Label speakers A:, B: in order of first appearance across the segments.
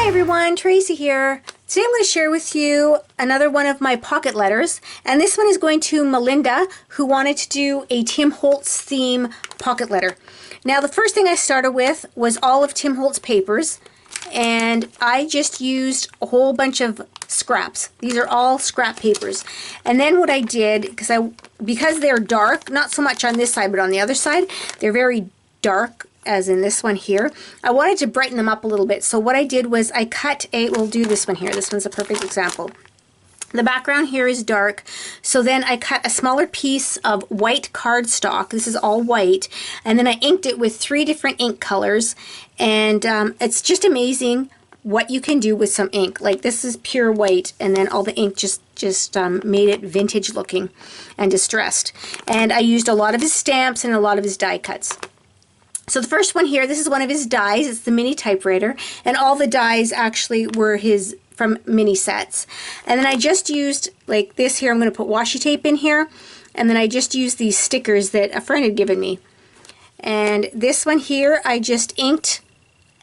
A: everyone, Tracy here. Today I'm going to share with you another one of my pocket letters, and this one is going to Melinda, who wanted to do a Tim Holtz theme pocket letter. Now the first thing I started with was all of Tim Holtz papers, and I just used a whole bunch of scraps. These are all scrap papers. And then what I did, because they're dark, not so much on this side but on the other side, they're very dark, as in this one here, I wanted to brighten them up a little bit. So what I did was I cut we'll do this one here. This one's a perfect example. The background here is dark, so then I cut a smaller piece of white cardstock. This is all white, and then I inked it with 3 different ink colors, and it's just amazing what you can do with some ink. Like this is pure white, and then all the ink just made it vintage looking and distressed. And I used a lot of his stamps and a lot of his die cuts. So the first one here, this is one of his dies. It's the mini typewriter, and all the dies actually were his from mini sets. And then I just used, like this here, I'm going to put washi tape in here, and then I just used these stickers that a friend had given me. And this one here, I just inked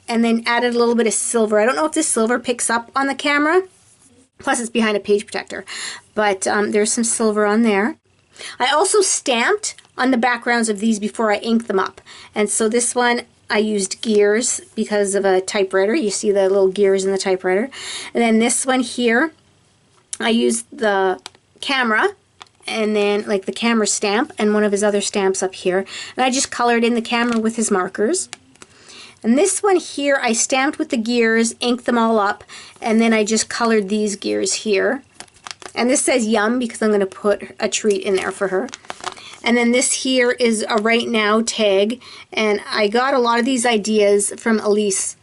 A: and then added a little bit of silver. I don't know if this silver picks up on the camera, plus it's behind a page protector, but there's some silver on there. I also stamped on the backgrounds of these before I inked them up. And so this one I used gears because of a typewriter. You see the little gears in the typewriter. And then this one here, I used the camera, and then like the camera stamp and one of his other stamps up here. And I just colored in the camera with his markers. And this one here, I stamped with the gears, inked them all up, and then I just colored these gears here. And this says yum because I'm going to put a treat in there for her. And then this here is a right now tag, and I got a lot of these ideas from Elise,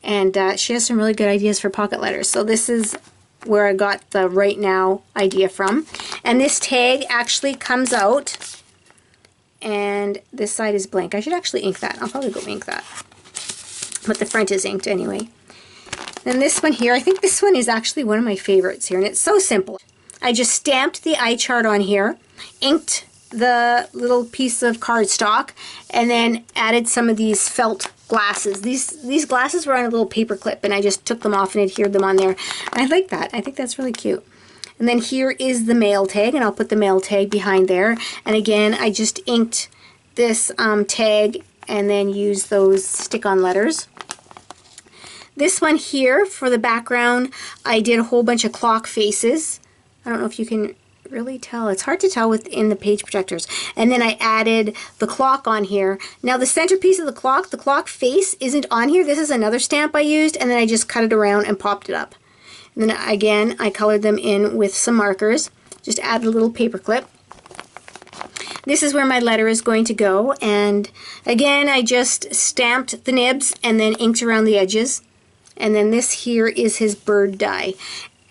A: and she has some really good ideas for pocket letters. So this is where I got the right now idea from. And this tag actually comes out, and this side is blank. I should actually ink that. I'll probably go ink that. But the front is inked anyway. Then this one here, I think this one is actually one of my favorites here, and it's so simple. I just stamped the eye chart on here, inked the little piece of cardstock, and then added some of these felt glasses. These glasses were on a little paper clip, and I just took them off and adhered them on there. And I like that. I think that's really cute. And then here is the mail tag, and I'll put the mail tag behind there. And again, I just inked this tag and then used those stick-on letters. This one here, for the background, I did a whole bunch of clock faces. I don't know if you can really tell. It's hard to tell within the page protectors. And then I added the clock on here. Now the centerpiece of the clock face isn't on here. This is another stamp I used, and then I just cut it around and popped it up. And then again, I colored them in with some markers. Just added a little paper clip. This is where my letter is going to go, and again, I just stamped the nibs and then inked around the edges. And then this here is his bird die,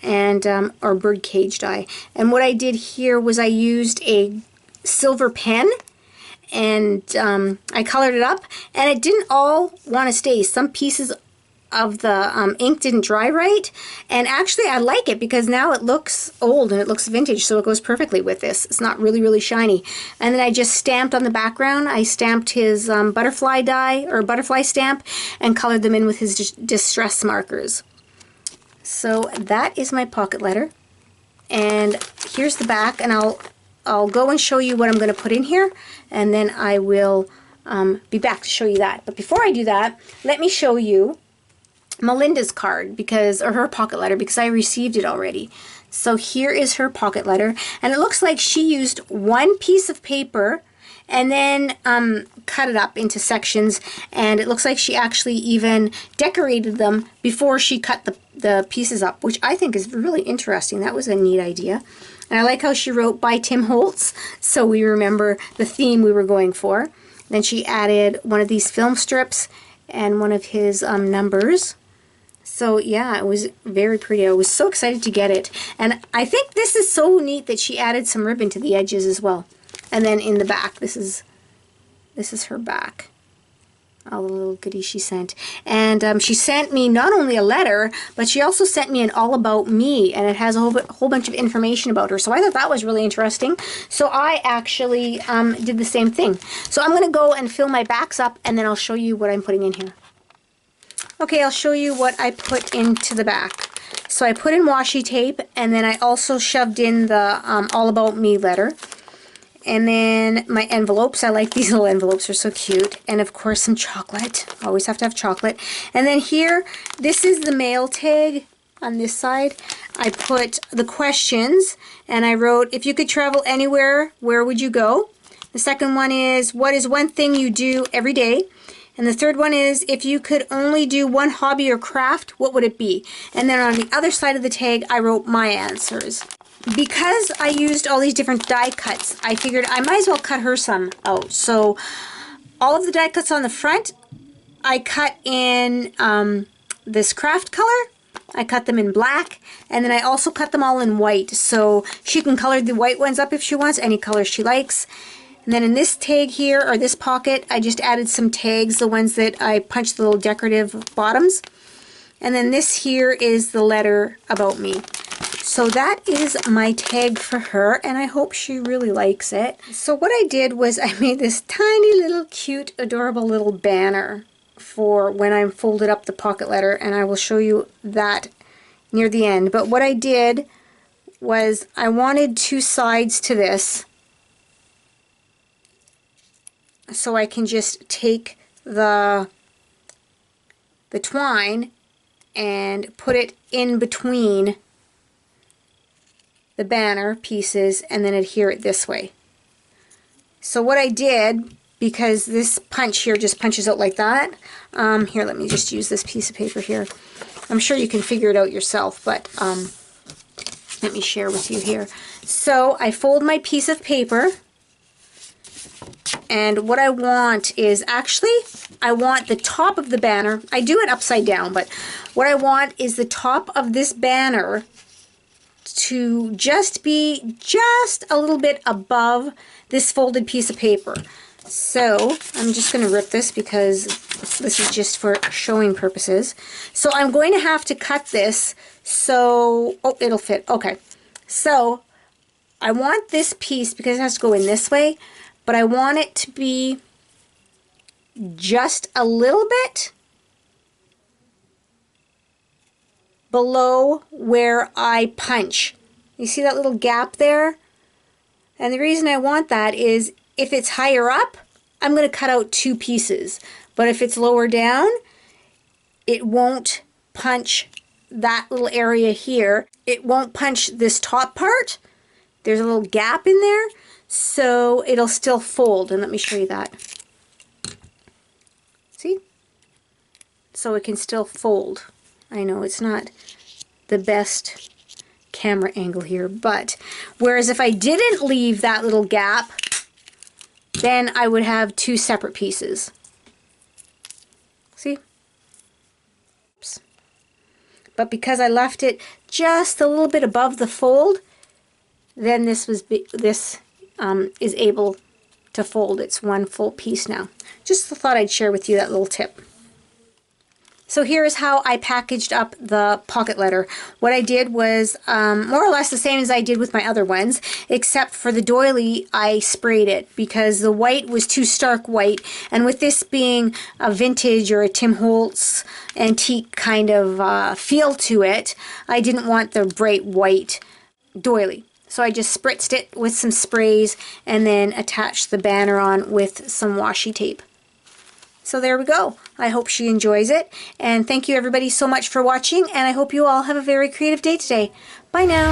A: and or bird cage die. And what I did here was I used a silver pen, and I colored it up, and it didn't all want to stay. Some pieces of the ink didn't dry right, and actually I like it because now it looks old and it looks vintage, so it goes perfectly with this. It's not really shiny. And then I just stamped on the background. I stamped his butterfly die, or butterfly stamp, and colored them in with his distress markers. So that is my pocket letter, and here's the back, and I'll go and show you what I'm going to put in here, and then I will be back to show you that. But before I do that, let me show you Melinda's card, or her pocket letter, because I received it already. So here is her pocket letter, and it looks like she used one piece of paper and then cut it up into sections, and it looks like she actually even decorated them before she cut the pieces up, which I think is really interesting. That was a neat idea. And I like how she wrote by Tim Holtz, so we remember the theme we were going for. Then she added one of these film strips and one of his numbers. So yeah, it was very pretty. I was so excited to get it. And I think this is so neat that she added some ribbon to the edges as well. And then in the back, this is her back. All the little goodies she sent. And she sent me not only a letter, but she also sent me an all about me, and it has a whole bunch of information about her. So I thought that was really interesting. So I actually did the same thing. So I'm going to go and fill my backs up, and then I'll show you what I'm putting in here. Okay, I'll show you what I put into the back. So I put in washi tape, and then I also shoved in the All About Me letter. And then my envelopes. I like these little envelopes, they're so cute. And of course some chocolate. Always have to have chocolate. And then here, this is the mail tag on this side. I put the questions, and I wrote, if you could travel anywhere, where would you go? The second one is, what is one thing you do every day? And the third one is, if you could only do one hobby or craft, what would it be? And then on the other side of the tag, I wrote my answers. Because I used all these different die cuts, I figured I might as well cut her some out. So all of the die cuts on the front, I cut in this craft color. I cut them in black, and then I also cut them all in white. So she can color the white ones up if she wants, any color she likes. And then in this tag here, or this pocket, I just added some tags, the ones that I punched the little decorative bottoms. And then this here is the letter about me. So that is my tag for her, and I hope she really likes it. So what I did was I made this tiny little cute, adorable little banner for when I folded up the pocket letter, and I will show you that near the end. But what I did was I wanted two sides to this, so I can just take the twine and put it in between the banner pieces and then adhere it this way. So what I did, because this punch here just punches out like that, here, let me just use this piece of paper here. I'm sure you can figure it out yourself, but let me share with you here. So I fold my piece of paper, and what I want is, actually, I want the top of the banner. I do it upside down, but what I want is the top of this banner to just be just a little bit above this folded piece of paper. So I'm just going to rip this because this is just for showing purposes. So I'm going to have to cut this so, oh, it'll fit. Okay. So I want this piece, because it has to go in this way, but I want it to be just a little bit below where I punch. You see that little gap there? And the reason I want that is, if it's higher up, I'm going to cut out two pieces. But if it's lower down, it won't punch that little area here. It won't punch this top part. There's a little gap in there, so it'll still fold. And let me show you that. See? So it can still fold. I know it's not the best camera angle here, but whereas if I didn't leave that little gap, then I would have two separate pieces. See? Oops. But because I left it just a little bit above the fold, then this is able to fold. It's one full piece now. Just thought I'd share with you that little tip. So here is how I packaged up the pocket letter. What I did was more or less the same as I did with my other ones, except for the doily I sprayed it because the white was too stark white, and with this being a vintage or a Tim Holtz antique kind of feel to it, I didn't want the bright white doily. So I just spritzed it with some sprays and then attached the banner on with some washi tape. So there we go. I hope she enjoys it. And thank you everybody so much for watching, and I hope you all have a very creative day today. Bye now.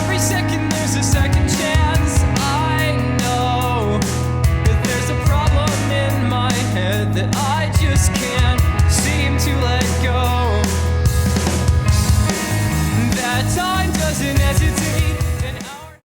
B: Every second there's a second chance. I know that there's a problem in my head that